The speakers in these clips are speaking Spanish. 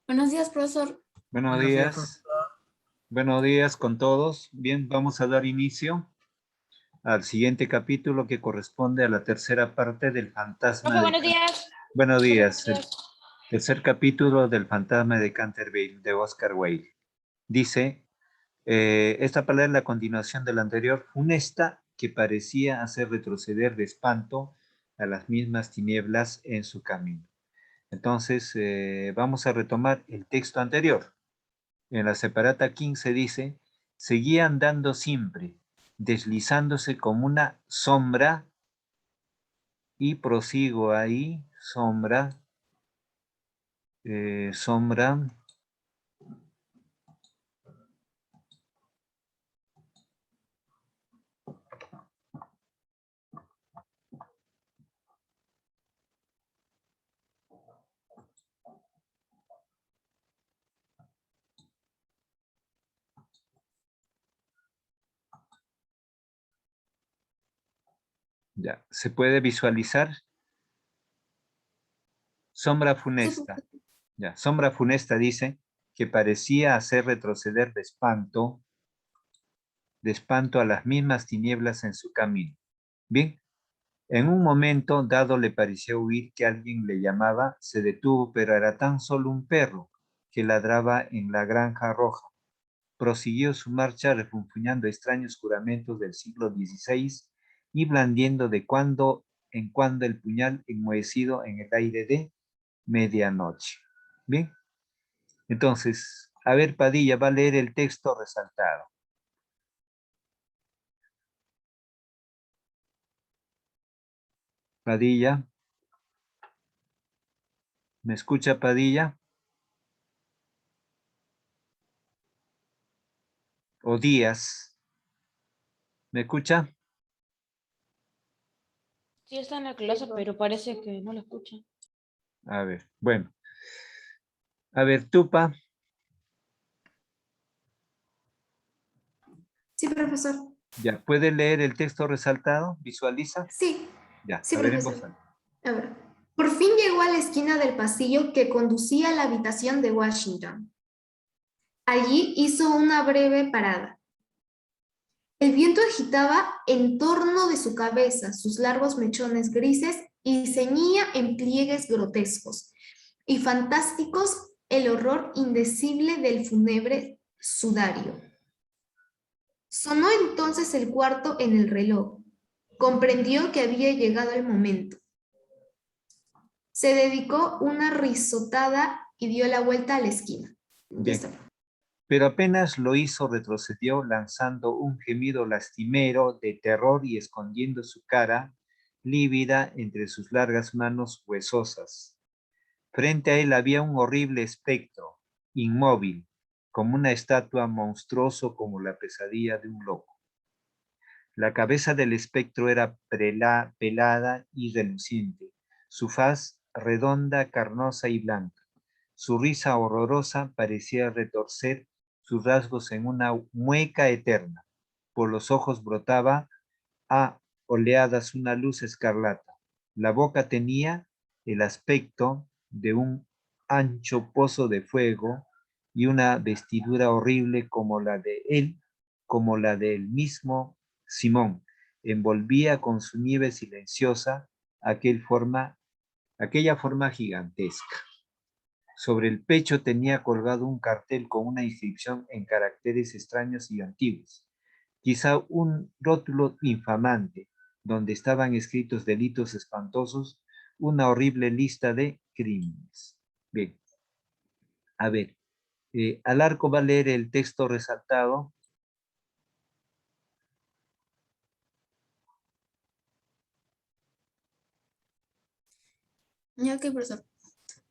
Buenos días, profesor. Buenos Buenos días, días. profesor. Buenos días con todos. Bien, vamos a dar inicio al siguiente capítulo que corresponde a la tercera parte del fantasma Profe, de buenos días. Buenos días. El Buenos días. tercer capítulo del fantasma de Canterville de Oscar Wilde. Dice, esta palabra es la continuación de la anterior, funesta, que parecía hacer retroceder de espanto a las mismas tinieblas en su camino. Entonces, vamos a retomar el texto anterior. En la separata 15 dice, seguía andando siempre, deslizándose como una sombra, y prosigo ahí, sombra, sombra, ya, se puede visualizar, sombra funesta, ya, sombra funesta dice que parecía hacer retroceder de espanto a las mismas tinieblas en su camino. Bien, en un momento dado le pareció oír que alguien le llamaba, se detuvo, pero era tan solo un perro que ladraba en la granja roja. Prosiguió su marcha refunfuñando extraños juramentos del siglo XVI y blandiendo de cuando en cuando el puñal enmohecido en el aire de medianoche. Bien, entonces, a ver, Padilla va a leer el texto resaltado. Padilla. ¿Me escucha, Padilla? O Díaz. ¿Me escucha? Sí, está en la clase, pero parece que no lo escucha. A ver, bueno. A ver, Tupa. Sí, profesor. Ya, ¿puede leer el texto resaltado? ¿Visualiza? Sí, Ya, sí, a ver en voz profesor. alta. A ver. Por fin llegó a la esquina del pasillo que conducía a la habitación de Washington. Allí hizo una breve parada. El viento agitaba en torno de su cabeza sus largos mechones grises y ceñía en pliegues grotescos y fantásticos el horror indecible del fúnebre sudario. Sonó entonces el cuarto en el reloj. Comprendió que había llegado el momento. Se dedicó una risotada y dio la vuelta a la esquina. Bien. Pero apenas lo hizo, retrocedió lanzando un gemido lastimero de terror y escondiendo su cara lívida entre sus largas manos huesosas. Frente a él había un horrible espectro, inmóvil, como una estatua, monstruoso como la pesadilla de un loco. La cabeza del espectro era pelada y reluciente, su faz redonda, carnosa y blanca. Su risa horrorosa parecía retorcer sus rasgos en una mueca eterna. Por los ojos brotaba a oleadas una luz escarlata. La boca tenía el aspecto de un ancho pozo de fuego y una vestidura horrible como la de él, como la del mismo Simón. Envolvía con su nieve silenciosa aquella forma gigantesca. Sobre el pecho tenía colgado un cartel con una inscripción en caracteres extraños y antiguos, quizá un rótulo infamante, donde estaban escritos delitos espantosos, una horrible lista de crímenes. Bien, a ver, Alarco va a leer el texto resaltado. Ya que, profesor.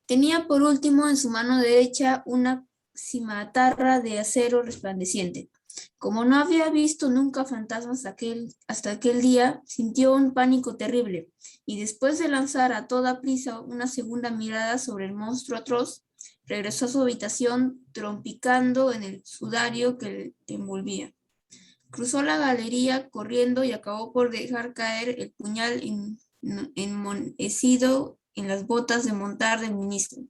Tenía por último en su mano derecha una cimitarra de acero resplandeciente. Como no había visto nunca fantasmas hasta aquel día, sintió un pánico terrible, y después de lanzar a toda prisa una segunda mirada sobre el monstruo atroz, regresó a su habitación trompicando en el sudario que le envolvía. Cruzó la galería corriendo y acabó por dejar caer el puñal enmohecido en las botas de montar del ministro.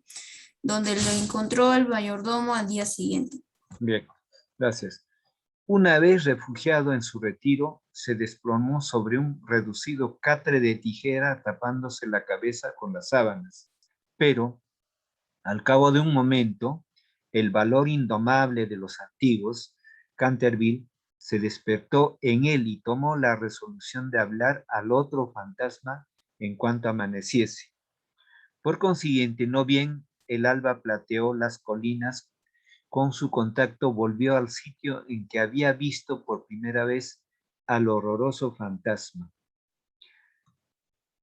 donde lo encontró el mayordomo al día siguiente. Bien, gracias. Una vez refugiado en su retiro, se desplomó sobre un reducido catre de tijera tapándose la cabeza con las sábanas. Pero, al cabo de un momento, el valor indomable de los antiguos, Canterville, se despertó en él y tomó la resolución de hablar al otro fantasma en cuanto amaneciese. Por consiguiente, no bien el alba plateó las colinas, con su contacto volvió al sitio en que había visto por primera vez al horroroso fantasma.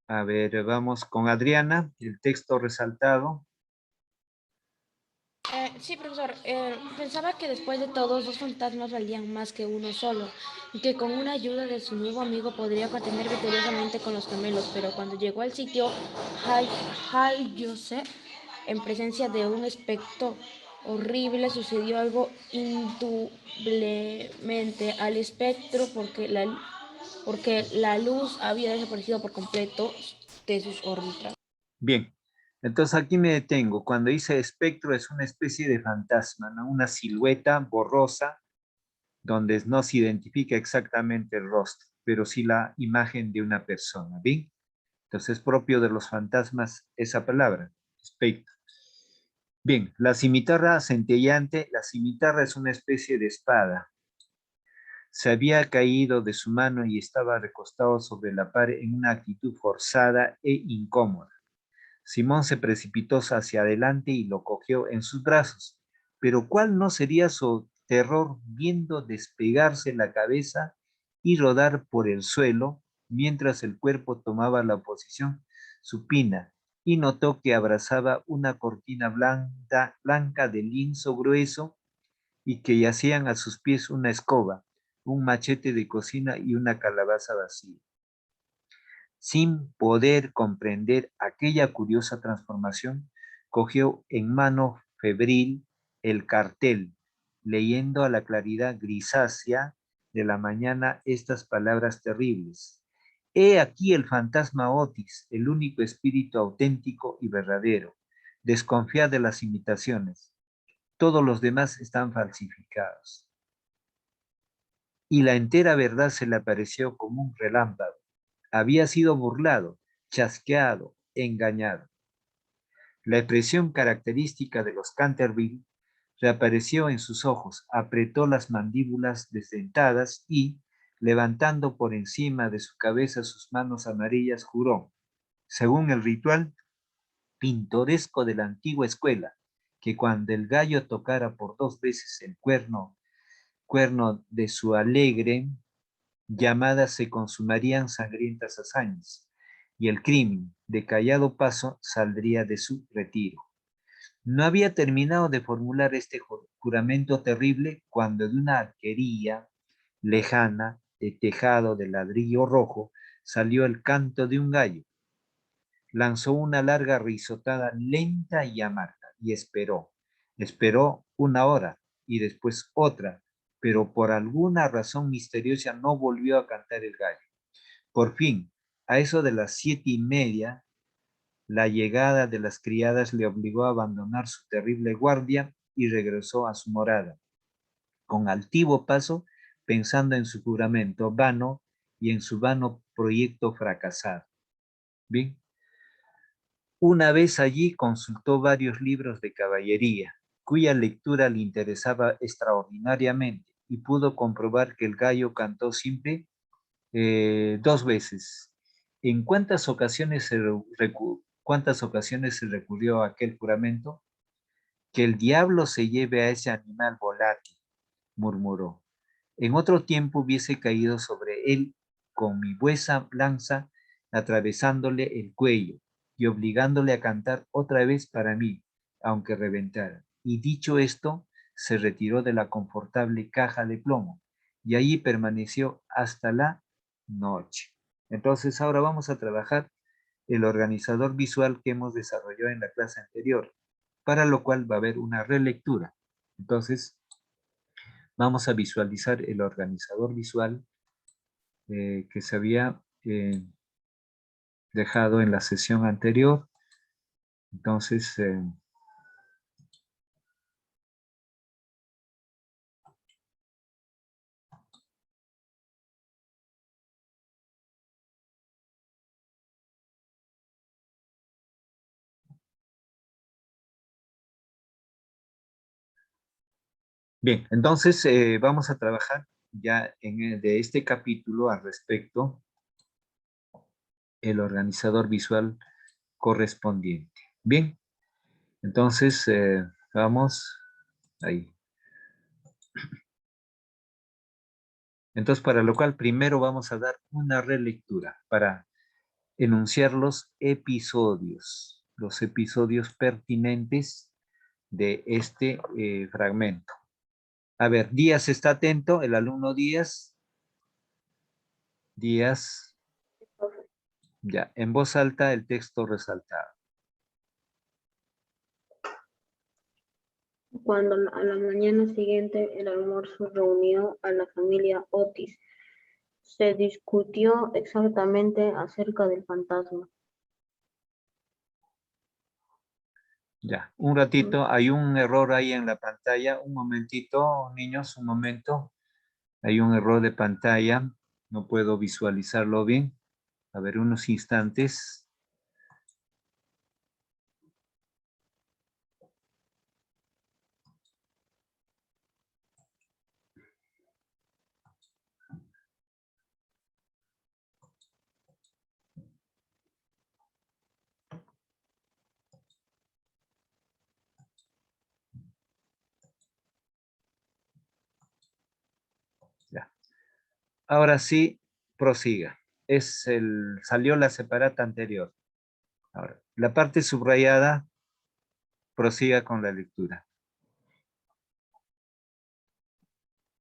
A ver, vamos con Adriana, el texto resaltado. Sí, profesor. Pensaba que después de todo, dos fantasmas valían más que uno solo, y que con una ayuda de su nuevo amigo podría contender victoriosamente con los gemelos, pero cuando llegó al sitio Hal Joseph, en presencia de un espectro horrible, sucedió algo indudablemente al espectro porque la luz había desaparecido por completo de sus órbitas. Bien, entonces aquí me detengo. Cuando dice espectro es una especie de fantasma, ¿no? Una silueta borrosa donde no se identifica exactamente el rostro, pero sí la imagen de una persona, ¿bien? Entonces es propio de los fantasmas esa palabra, espectro. Bien, la cimitarra centellante, la cimitarra es una especie de espada. Se había caído de su mano y estaba recostado sobre la pared en una actitud forzada e incómoda. Simón se precipitó hacia adelante y lo cogió en sus brazos. Pero ¿cuál no sería su terror viendo despegarse la cabeza y rodar por el suelo mientras el cuerpo tomaba la posición supina y notó que abrazaba una cortina blanca de lienzo grueso y que yacían a sus pies una escoba, un machete de cocina y una calabaza vacía? Sin poder comprender aquella curiosa transformación, cogió en mano febril el cartel, leyendo a la claridad grisácea de la mañana estas palabras terribles. He aquí el fantasma Otis, el único espíritu auténtico y verdadero. Desconfía de las imitaciones. Todos los demás están falsificados. Y la entera verdad se le apareció como un relámpago. Había sido burlado, chasqueado, engañado. La expresión característica de los Canterville reapareció en sus ojos, apretó las mandíbulas desdentadas y, levantando por encima de su cabeza sus manos amarillas, juró, según el ritual pintoresco de la antigua escuela, que cuando el gallo tocara por 2 veces el cuerno de su alegre llamadas se consumarían sangrientas hazañas, y el crimen, de callado paso, saldría de su retiro. No había terminado de formular este juramento terrible cuando de una alquería lejana, de tejado de ladrillo rojo, salió el canto de un gallo. Lanzó una larga risotada lenta y amarga y esperó. Esperó 1 hora y después otra, pero por alguna razón misteriosa no volvió a cantar el gallo. Por fin, a eso de las 7:30, la llegada de las criadas le obligó a abandonar su terrible guardia y regresó a su morada, con altivo paso, pensando en su juramento vano y en su vano proyecto fracasado. Bien, una vez allí consultó varios libros de caballería, cuya lectura le interesaba extraordinariamente, y pudo comprobar que el gallo cantó siempre 2 veces. ¿En cuántas ocasiones se recurrió a aquel juramento? Que el diablo se lleve a ese animal volátil, murmuró. En otro tiempo hubiese caído sobre él con mi huesa lanza, atravesándole el cuello y obligándole a cantar otra vez para mí, aunque reventara. Y dicho esto, se retiró de la confortable caja de plomo y allí permaneció hasta la noche. Entonces ahora vamos a trabajar el organizador visual que hemos desarrollado en la clase anterior, para lo cual va a haber una relectura. Entonces, vamos a visualizar el organizador visual que se había dejado en la sesión anterior. Entonces, Bien, entonces vamos a trabajar ya de este capítulo al respecto el organizador visual correspondiente. Bien, entonces vamos ahí. Entonces, para lo cual primero vamos a dar una relectura para enunciar los episodios pertinentes de este fragmento. A ver, Díaz está atento, el alumno Díaz. Díaz, ya, en voz alta el texto resaltado. Cuando a la mañana siguiente el almuerzo reunió a la familia Otis, se discutió exactamente acerca del fantasma. Ya, un ratito, hay un error ahí en la pantalla. Un momentito, niños, un momento. Hay un error de pantalla. No puedo visualizarlo bien. A ver, unos instantes. Ya. Ahora sí, prosiga. Salió la separata anterior. Ahora, la parte subrayada, prosiga con la lectura.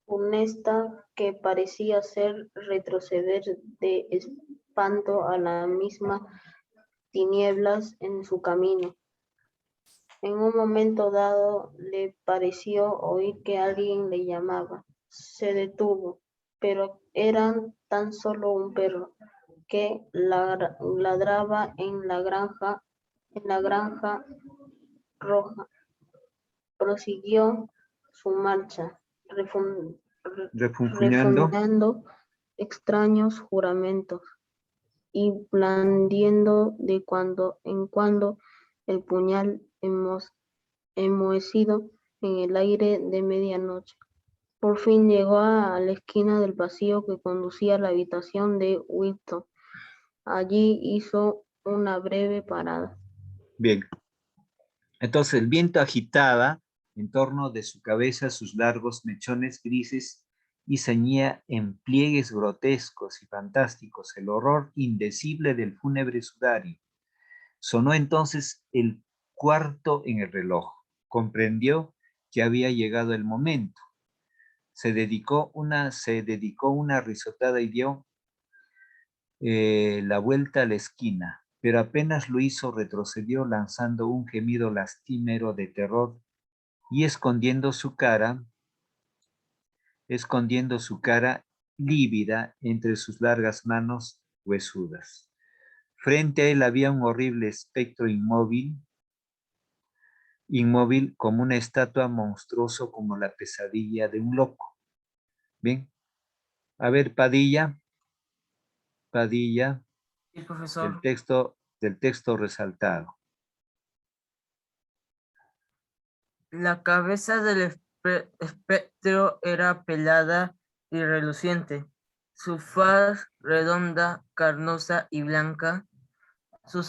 Funesta que parecía ser retroceder de espanto a la misma tinieblas en su camino. En un momento dado le pareció oír que alguien le llamaba. Se detuvo, pero era tan solo un perro que ladraba en la granja roja. Prosiguió su marcha, Refunfuñando. refunfuñando extraños juramentos y blandiendo de cuando en cuando el puñal enmohecido en el aire de medianoche. Por fin llegó a la esquina del pasillo que conducía a la habitación de Wilton. Allí hizo una breve parada. Bien. Entonces el viento agitaba en torno de su cabeza sus largos mechones grises y ceñía en pliegues grotescos y fantásticos el horror indecible del fúnebre sudario. Sonó entonces el cuarto en el reloj. Comprendió que había llegado el momento. Se dedicó una risotada y dio la vuelta a la esquina, pero apenas lo hizo retrocedió lanzando un gemido lastimero de terror y escondiendo su cara lívida entre sus largas manos huesudas. Frente a él había un horrible espectro inmóvil como una estatua, monstruoso como la pesadilla de un loco. Bien, a ver, Padilla, Sí, profesor. del texto resaltado. La cabeza del espectro era pelada y reluciente, su faz redonda, carnosa y blanca, su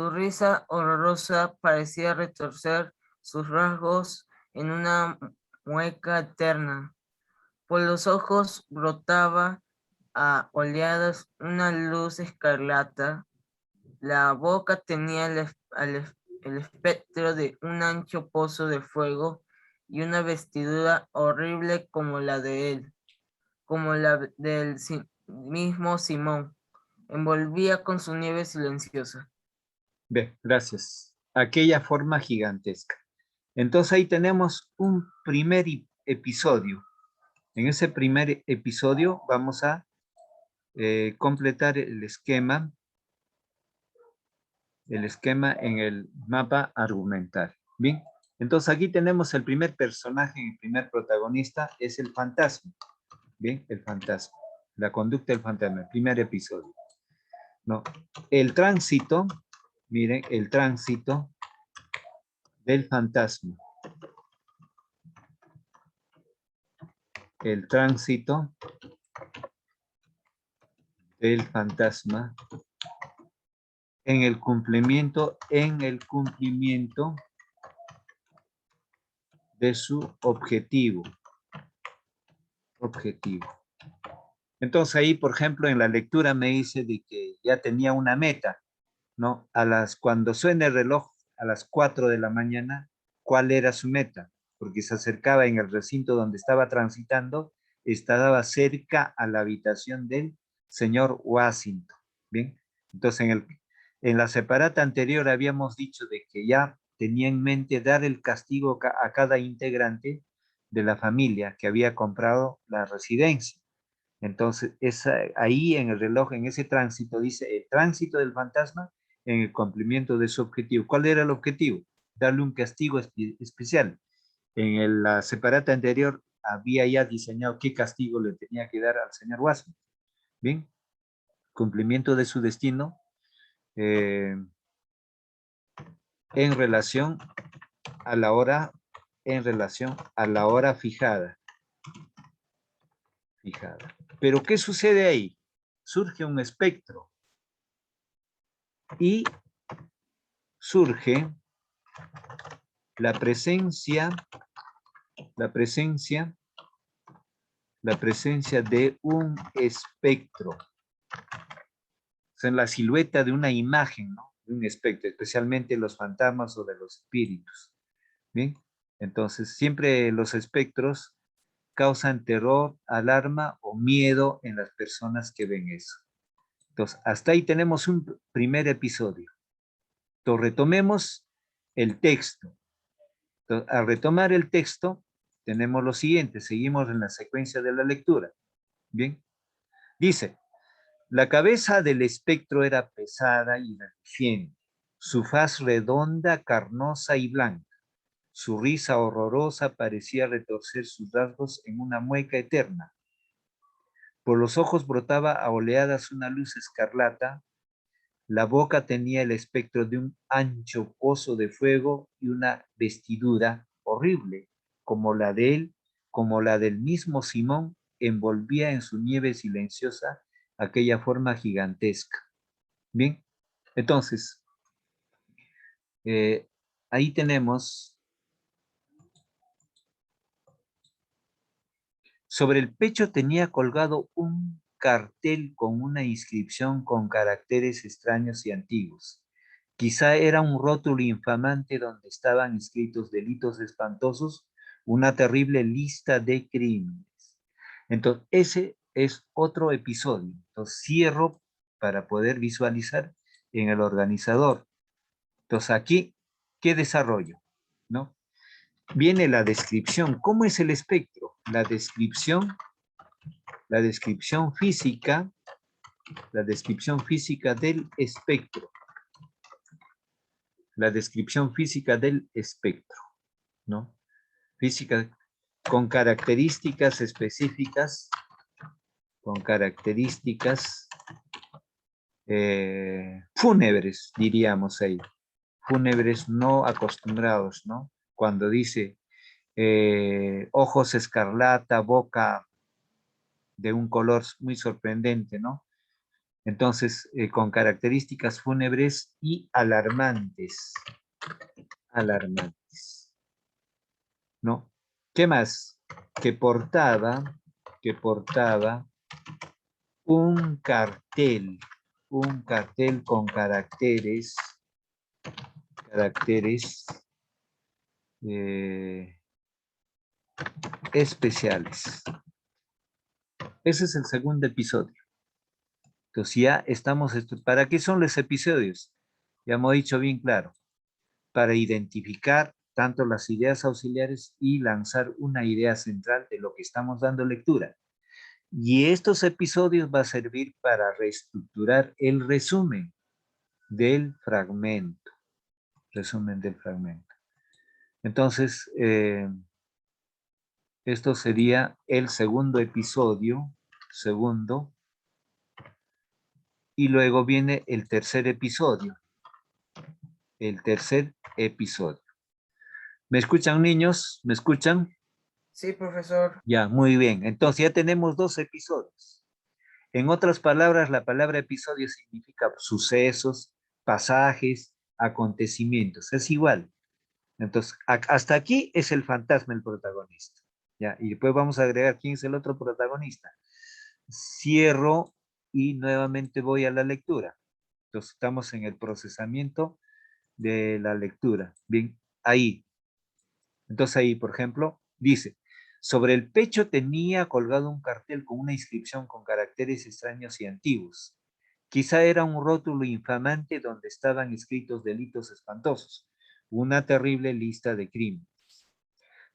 risa horrorosa parecía retorcer sus rasgos en una mueca eterna. Por los ojos brotaba a oleadas una luz escarlata. La boca tenía el espectro de un ancho pozo de fuego y una vestidura horrible como la de él, como la del mismo Simón. Envolvía con su nieve silenciosa. Bien, gracias. Aquella forma gigantesca. Entonces ahí tenemos un primer episodio. En ese primer episodio vamos a completar el esquema en el mapa argumental. Bien, entonces aquí tenemos el primer personaje, el primer protagonista es el fantasma. Bien, el fantasma. La conducta del fantasma, el primer episodio. ¿No? El tránsito, miren, el tránsito del fantasma. el tránsito del fantasma en el cumplimiento de su objetivo. Entonces ahí, por ejemplo, en la lectura me dice de que ya tenía una meta, ¿no? Cuando suene el reloj a las 4 de la mañana, ¿cuál era su meta? Porque se acercaba en el recinto donde estaba transitando, estaba cerca a la habitación del señor Washington. Bien, entonces en la separata anterior habíamos dicho de que ya tenía en mente dar el castigo a cada integrante de la familia que había comprado la residencia. Entonces, ahí en el reloj, en ese tránsito, dice el tránsito del fantasma en el cumplimiento de su objetivo. ¿Cuál era el objetivo? Darle un castigo especial. En la separata anterior había ya diseñado qué castigo le tenía que dar al señor Watson. Bien, cumplimiento de su destino en relación a la hora, fijada. Pero ¿qué sucede ahí? Surge un espectro y surge la presencia de un espectro. O sea, en la silueta de una imagen, ¿no? De un espectro, especialmente los fantasmas o de los espíritus. Bien, entonces siempre los espectros causan terror, alarma o miedo en las personas que ven eso. Entonces, hasta ahí tenemos un primer episodio. Entonces, retomemos el texto. Entonces, al retomar el texto, tenemos lo siguiente, seguimos en la secuencia de la lectura. Bien, dice, la cabeza del espectro era pesada y reluciente, su faz redonda, carnosa y blanca. Su risa horrorosa parecía retorcer sus rasgos en una mueca eterna. Por los ojos brotaba a oleadas una luz escarlata. La boca tenía el espectro de un ancho pozo de fuego y una vestidura horrible, como la del mismo Simón, envolvía en su nieve silenciosa aquella forma gigantesca. Bien, entonces, ahí tenemos, sobre el pecho tenía colgado un cartel con una inscripción con caracteres extraños y antiguos. Quizá era un rótulo infamante donde estaban escritos delitos espantosos, una terrible lista de crímenes. Entonces, ese es otro episodio. Entonces, cierro para poder visualizar en el organizador. Entonces, aquí, ¿qué desarrollo? ¿No? Viene la descripción. ¿Cómo es el espectro? La descripción física del espectro. La descripción física del espectro, ¿no? Física con características específicas, fúnebres, diríamos ahí. Fúnebres no acostumbrados, ¿no? Cuando dice ojos escarlata, boca de un color muy sorprendente, ¿no? Entonces, con características fúnebres y alarmantes. ¿No? ¿Qué más? Que portaba un cartel con caracteres especiales. Ese es el segundo episodio. Entonces ya estamos, ¿para qué son los episodios? Ya hemos dicho bien claro, para identificar tanto las ideas auxiliares y lanzar una idea central de lo que estamos dando lectura. Y estos episodios va a servir para reestructurar el resumen del fragmento. Entonces, esto sería el segundo episodio, y luego viene el tercer episodio. ¿Me escuchan, niños? ¿Me escuchan? Sí, profesor. Ya, muy bien. Entonces ya tenemos 2 episodios. En otras palabras, la palabra episodio significa sucesos, pasajes, acontecimientos. Es igual. Entonces, hasta aquí es el fantasma el protagonista. ¿Ya? Y después vamos a agregar quién es el otro protagonista. Cierro y nuevamente voy a la lectura. Entonces, estamos en el procesamiento de la lectura. Bien, ahí. Entonces ahí, por ejemplo, dice, sobre el pecho tenía colgado un cartel con una inscripción con caracteres extraños y antiguos. Quizá era un rótulo infamante donde estaban escritos delitos espantosos, una terrible lista de crímenes.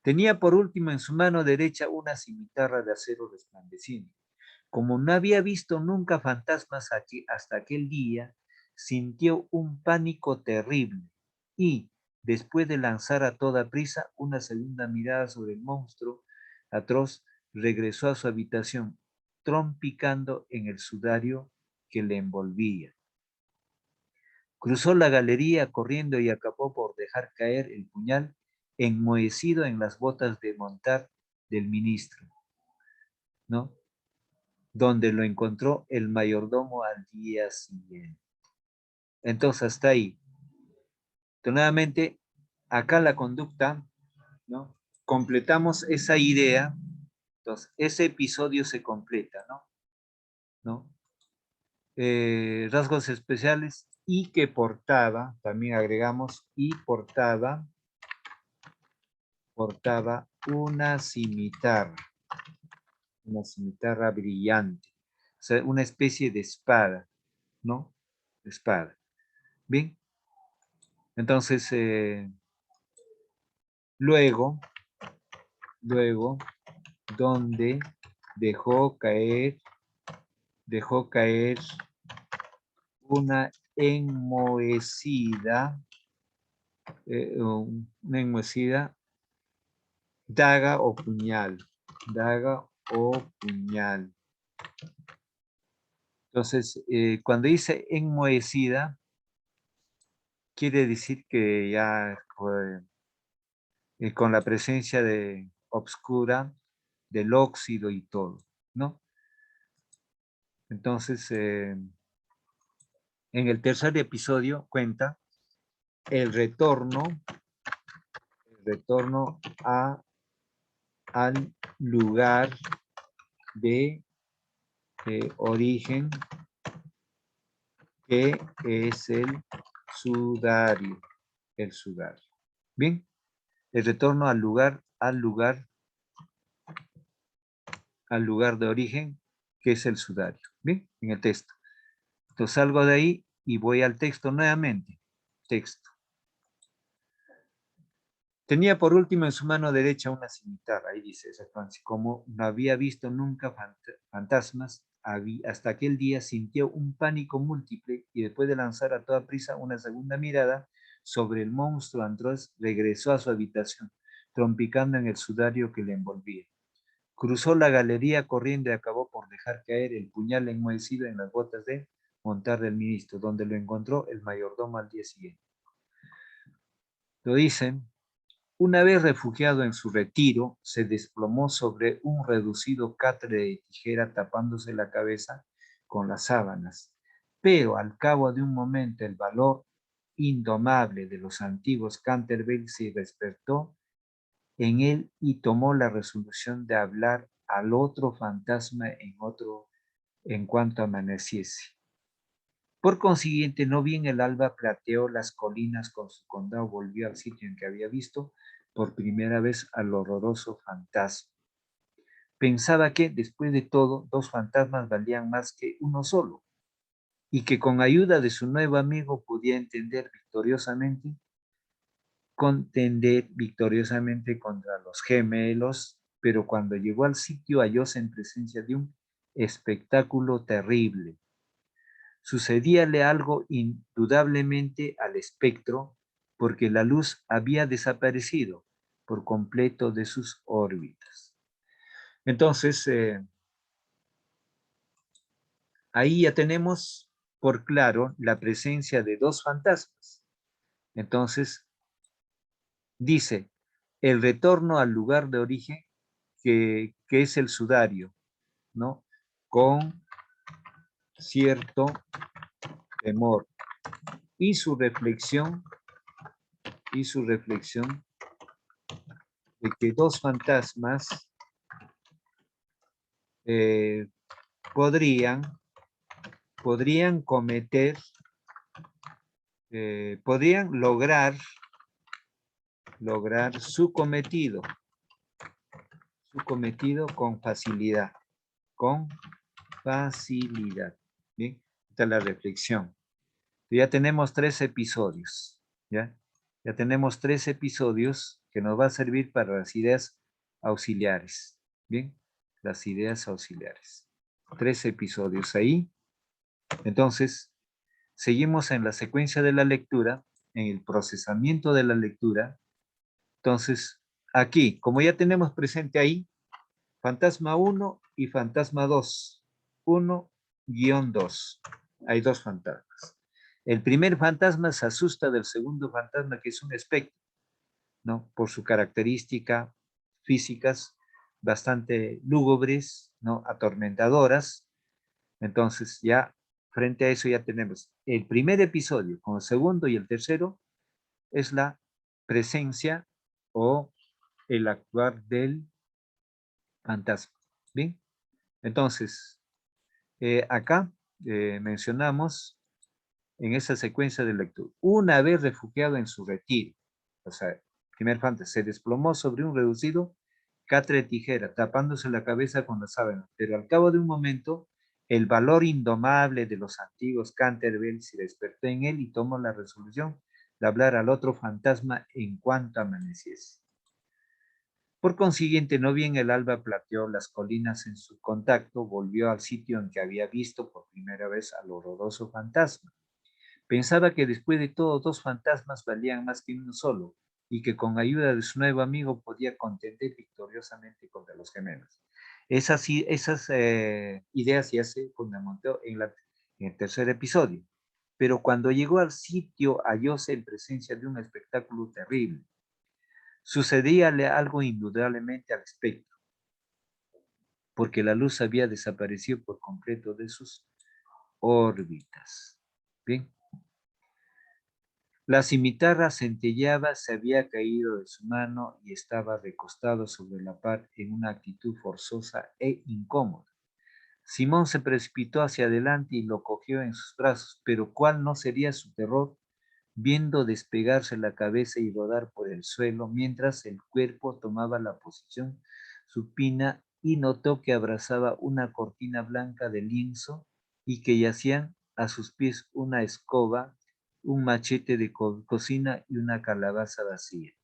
Tenía por último en su mano derecha una cimitarra de acero resplandeciente. Como no había visto nunca fantasmas hasta aquel día, sintió un pánico terrible y, después de lanzar a toda prisa una segunda mirada sobre el monstruo atroz, regresó a su habitación, trompicando en el sudario que le envolvía. Cruzó la galería corriendo y acabó por dejar caer el puñal enmohecido en las botas de montar del ministro, ¿no? Donde lo encontró el mayordomo al día siguiente. Entonces, hasta ahí. Entonces, nuevamente, acá la conducta, ¿no? Completamos esa idea, entonces, ese episodio se completa, ¿no? Rasgos especiales y que portaba, también agregamos, y portaba una cimitarra brillante, o sea, una especie de espada, ¿no? Espada. Bien, entonces, luego, donde dejó caer una enmohecida, daga o puñal, Entonces, cuando dice enmohecida, quiere decir que ya con la presencia de obscura del óxido y todo, ¿no? Entonces, en el tercer episodio cuenta el retorno al lugar de origen, que es el sudario. Bien, el retorno al lugar de origen, que es el sudario. Bien, en el texto. Entonces salgo de ahí y voy al texto nuevamente. Texto. Tenía por último en su mano derecha una cimitarra, ahí dice esa frase, como no había visto nunca fantasmas, hasta aquel día sintió un pánico múltiple y después de lanzar a toda prisa una segunda mirada sobre el monstruo atroz, regresó a su habitación, trompicando en el sudario que le envolvía. Cruzó la galería corriendo y acabó por dejar caer el puñal enmohecido en las botas de montar del ministro, donde lo encontró el mayordomo al día siguiente. Lo dicen. Una vez refugiado en su retiro, se desplomó sobre un reducido catre de tijera tapándose la cabeza con las sábanas. Pero al cabo de un momento el valor indomable de los antiguos Canterville se despertó en él y tomó la resolución de hablar al otro fantasma en cuanto amaneciese. Por consiguiente, no bien el alba plateó las colinas con su condado, volvió al sitio en que había visto por primera vez al horroroso fantasma. Pensaba que, después de todo, 2 fantasmas valían más que uno solo, y que con ayuda de su nuevo amigo podía contender victoriosamente contra los gemelos, pero cuando llegó al sitio hallóse en presencia de un espectáculo terrible. Sucedíale algo indudablemente al espectro, porque la luz había desaparecido por completo de sus órbitas. Entonces, ahí ya tenemos por claro la presencia de 2 fantasmas. Entonces, dice, el retorno al lugar de origen, que es el sudario, ¿no? Con cierto temor. Y su reflexión de que dos fantasmas podrían cometer, podrían lograr su cometido con facilidad, Bien, esta es la reflexión. Ya tenemos 3 episodios, ¿ya? Ya tenemos 3 episodios que nos va a servir para las ideas auxiliares, ¿bien? Las ideas auxiliares. 3 episodios ahí. Entonces, seguimos en la secuencia de la lectura, en el procesamiento de la lectura. Entonces, aquí, como ya tenemos presente ahí, fantasma 1 y fantasma 2. 1-2. Hay 2 fantasmas. El primer fantasma se asusta del segundo fantasma, que es un espectro, ¿no? Por su característica físicas bastante lúgubres, ¿no? Atormentadoras. Entonces, ya frente a eso ya tenemos el primer episodio con el segundo y el tercero es la presencia o el actuar del fantasma. Bien, entonces, acá mencionamos en esa secuencia de lectura, una vez refugiado en su retiro, o sea, primer fantasma, se desplomó sobre un reducido catre de tijera, tapándose la cabeza con la sábana, pero al cabo de un momento, el valor indomable de los antiguos Canterville se despertó en él y tomó la resolución de hablar al otro fantasma en cuanto amaneciese. Por consiguiente, no bien el alba plateó las colinas en su contacto, volvió al sitio en que había visto por primera vez al horroroso fantasma. Pensaba que después de todo, 2 fantasmas valían más que uno solo, y que con ayuda de su nuevo amigo podía contender victoriosamente contra los gemelos. Esas ideas ya se fundamentó en el tercer episodio. Pero cuando llegó al sitio, hallóse en presencia de un espectáculo terrible. Sucedíale algo indudablemente al espectro, porque la luz había desaparecido por completo de sus órbitas. Bien. La cimitarra centelleaba, se había caído de su mano y estaba recostado sobre la par en una actitud forzosa e incómoda. Simón se precipitó hacia adelante y lo cogió en sus brazos, pero ¿cuál no sería su terror viendo despegarse la cabeza y rodar por el suelo mientras el cuerpo tomaba la posición supina y notó que abrazaba una cortina blanca de lienzo y que yacían a sus pies una escoba, un machete de cocina y una calabaza vacía?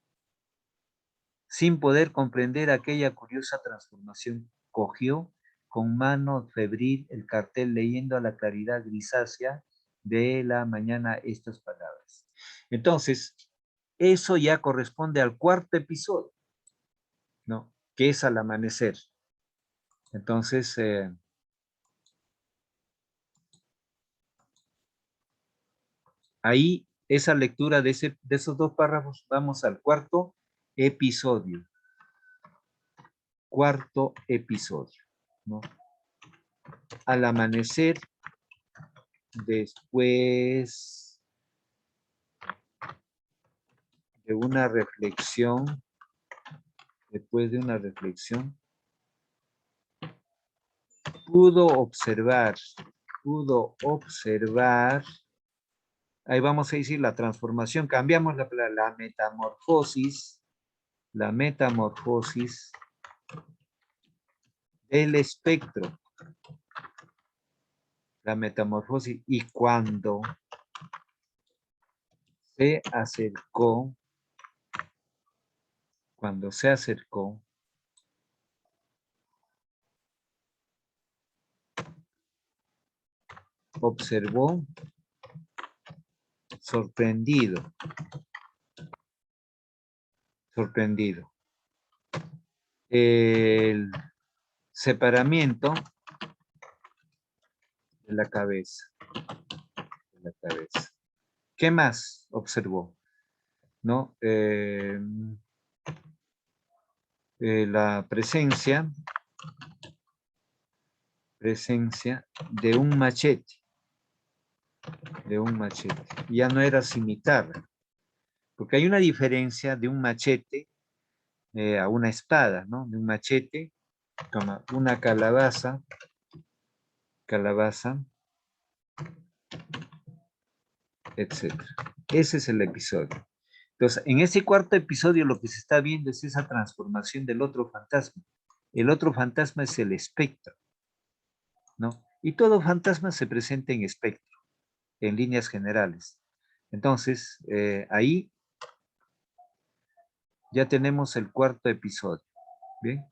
Sin poder comprender aquella curiosa transformación, cogió con mano febril el cartel leyendo a la claridad grisácea de la mañana estas palabras. Entonces, eso ya corresponde al 4.º episodio, ¿no? Que es al amanecer. Entonces, ahí, esa lectura de esos 2 párrafos, vamos al 4.º episodio. 4.º episodio, ¿no? Al amanecer, después de una reflexión, pudo observar, ahí vamos a decir la transformación, cambiamos la metamorfosis del espectro, la metamorfosis, y cuando se acercó, observó sorprendido el separamiento de la cabeza. ¿Qué más observó? ¿No? la presencia de un machete. Ya no era cimitarra, porque hay una diferencia de un machete a una espada, ¿no? De un machete, toma una calabaza, etc. Ese es el episodio. Entonces, en ese cuarto episodio lo que se está viendo es esa transformación del otro fantasma. El otro fantasma es el espectro, ¿no? Y todo fantasma se presenta en espectro, en líneas generales. Entonces, ahí ya tenemos el cuarto episodio. ¿Bien?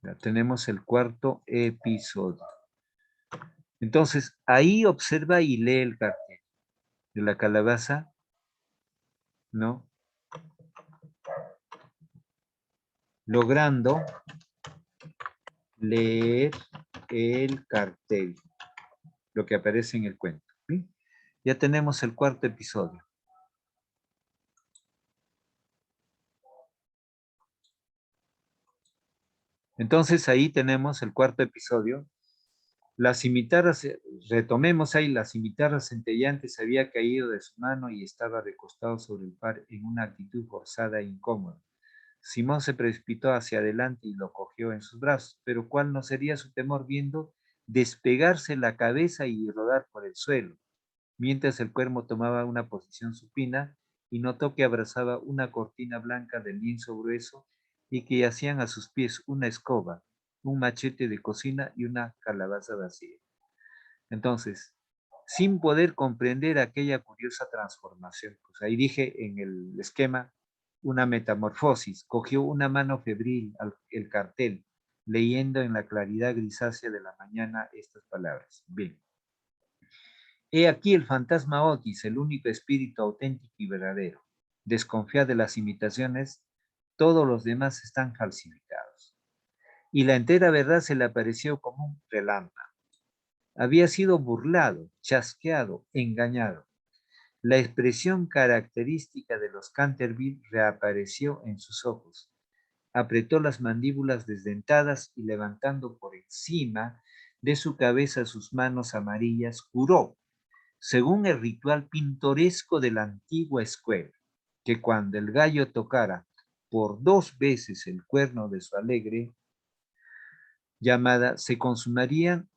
Ya tenemos el cuarto episodio. Entonces, ahí observa y lee el cartel de la calabaza, ¿no? Logrando leer el cartel, lo que aparece en el cuento. ¿Sí? Ya tenemos el cuarto episodio. Entonces ahí tenemos el cuarto episodio. Las cimitarras, retomemos ahí, la cimitarra centellante se había caído de su mano y estaba recostado sobre el par en una actitud forzada e incómoda. Simón se precipitó hacia adelante y lo cogió en sus brazos, pero cuál no sería su temor viendo despegarse la cabeza y rodar por el suelo, mientras el cuervo tomaba una posición supina y notó que abrazaba una cortina blanca de lienzo grueso y que yacían a sus pies una escoba, un machete de cocina y una calabaza vacía. Entonces, sin poder comprender aquella curiosa transformación, pues ahí dije en el esquema una metamorfosis, cogió una mano febril el cartel, leyendo en la claridad grisácea de la mañana estas palabras. Bien. He aquí el fantasma Otis, el único espíritu auténtico y verdadero. Desconfía de las imitaciones, todos los demás están falsificados. Y la entera verdad se le apareció como un relámpago. Había sido burlado, chasqueado, engañado. La expresión característica de los Canterville reapareció en sus ojos. Apretó las mandíbulas desdentadas y levantando por encima de su cabeza sus manos amarillas, juró, según el ritual pintoresco de la antigua escuela, que cuando el gallo tocara por 2 veces el cuerno de su alegre llamada, se consumarían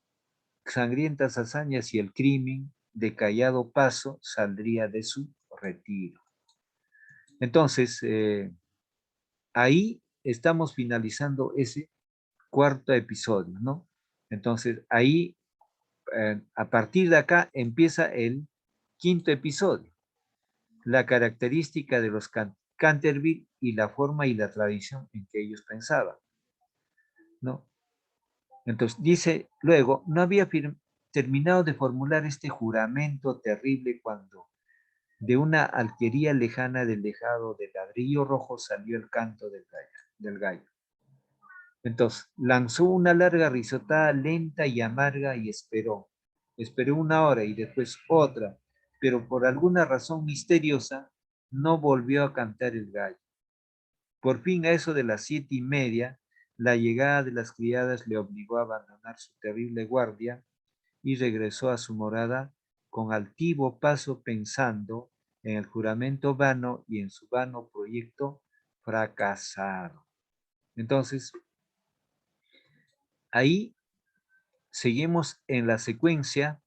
sangrientas hazañas y el crimen de callado paso saldría de su retiro. Entonces, ahí estamos finalizando ese cuarto episodio, ¿no? Entonces, ahí, a partir de acá, empieza el quinto episodio, la característica de los Canterville y la forma y la tradición en que ellos pensaban, ¿no? Entonces, dice luego, no había terminado de formular este juramento terrible cuando de una alquería lejana del tejado de ladrillo rojo salió el canto del gallo. Entonces, lanzó una larga risotada lenta y amarga y esperó. Esperó 1 hora y después otra, pero por alguna razón misteriosa no volvió a cantar el gallo. Por fin, a eso de las 7:30, la llegada de las criadas le obligó a abandonar su terrible guardia y regresó a su morada con altivo paso pensando en el juramento vano y en su vano proyecto fracasado. Entonces, ahí seguimos en la secuencia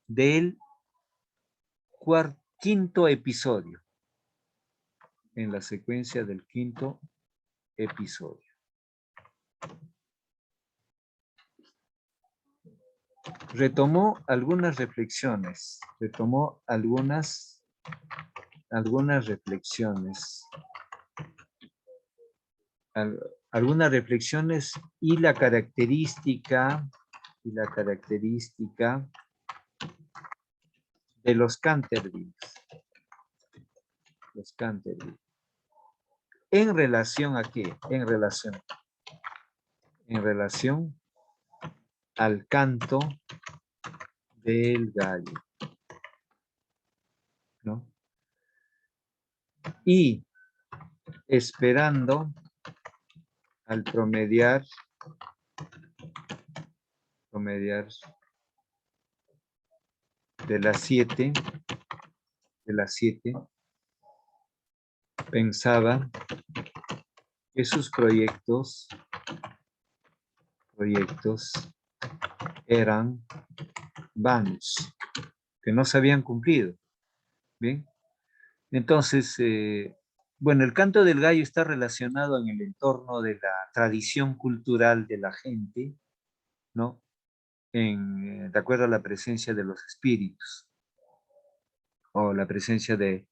del quinto episodio. En la secuencia del quinto episodio. Retomó algunas reflexiones, algunas reflexiones y la característica de los Canterville. Los Canterville. ¿En relación a qué? En relación al canto del gallo, ¿no? Y esperando al promediar de las 7, pensaba que sus proyectos eran vanos, que no se habían cumplido. Bien, entonces, bueno, el canto del gallo está relacionado en el entorno de la tradición cultural de la gente, ¿no? De acuerdo a la presencia de los espíritus o la presencia de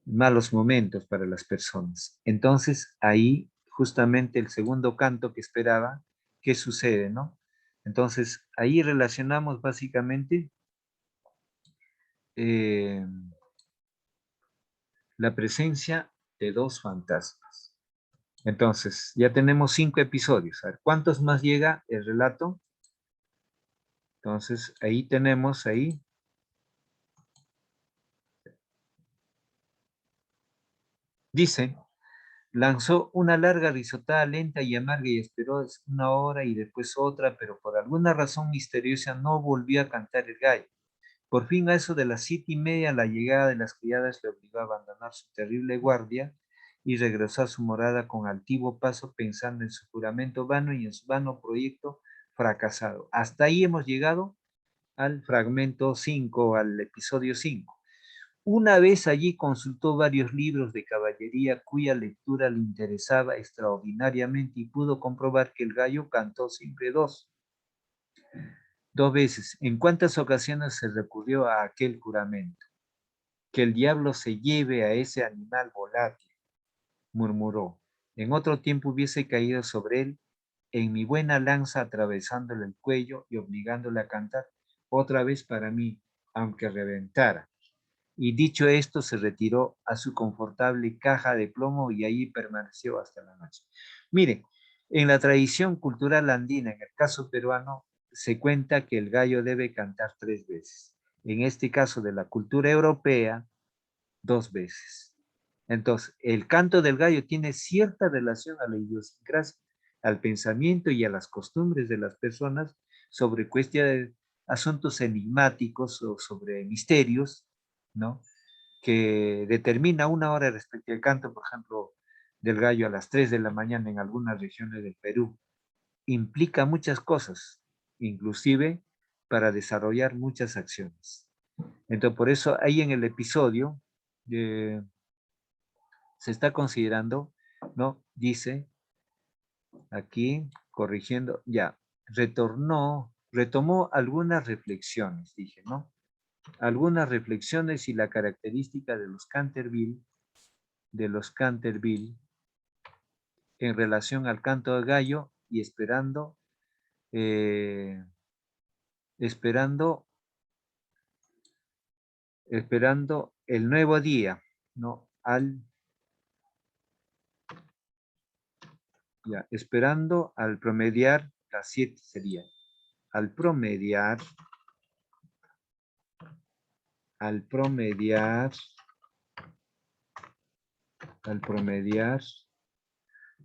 malos momentos para las personas. Entonces, ahí justamente el segundo canto que esperaba, ¿qué sucede, no? Entonces, ahí relacionamos básicamente la presencia de dos fantasmas. Entonces, ya tenemos 5 episodios. A ver, ¿cuántos más llega el relato? Entonces, ahí tenemos, dice, lanzó una larga risotada lenta y amarga y esperó 1 hora y después otra, pero por alguna razón misteriosa no volvió a cantar el gallo. Por fin, a eso de las 7:30, la llegada de las criadas le obligó a abandonar su terrible guardia y regresó a su morada con altivo paso, pensando en su juramento vano y en su vano proyecto fracasado. Hasta ahí hemos llegado al fragmento 5, al episodio 5. Una vez allí consultó varios libros de caballería cuya lectura le interesaba extraordinariamente y pudo comprobar que el gallo cantó siempre dos veces. ¿En cuántas ocasiones se recurrió a aquel juramento? Que el diablo se lleve a ese animal volátil, murmuró. En otro tiempo hubiese caído sobre él en mi buena lanza atravesándole el cuello y obligándole a cantar otra vez para mí, aunque reventara. Y dicho esto, se retiró a su confortable caja de plomo y allí permaneció hasta la noche. Mire, en la tradición cultural andina, en el caso peruano, se cuenta que el gallo debe cantar 3 veces. En este caso de la cultura europea, 2 veces. Entonces, el canto del gallo tiene cierta relación a la idiosincrasia, al pensamiento y a las costumbres de las personas sobre cuestiones de asuntos enigmáticos o sobre misterios, ¿no? Que determina 1 hora respecto al canto, por ejemplo, del gallo a las 3 de la mañana en algunas regiones del Perú. Implica muchas cosas, inclusive para desarrollar muchas acciones. Entonces, por eso ahí en el episodio se está considerando, ¿no? Dice aquí, corrigiendo, ya, retomó algunas reflexiones, dije, ¿no? Algunas reflexiones y la característica de los Canterville en relación al canto de gallo y eh, esperando el nuevo día, ¿no? Esperando al promediar, las 7 sería, al promediar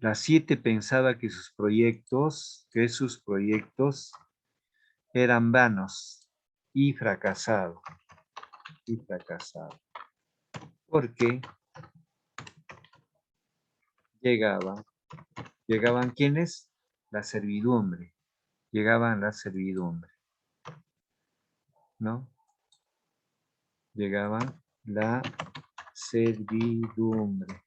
las 7 pensaba que sus proyectos eran vanos y fracasados. Porque llegaban ¿quiénes? La servidumbre. Llegaban la servidumbre, ¿no? Llegaban la servidumbre.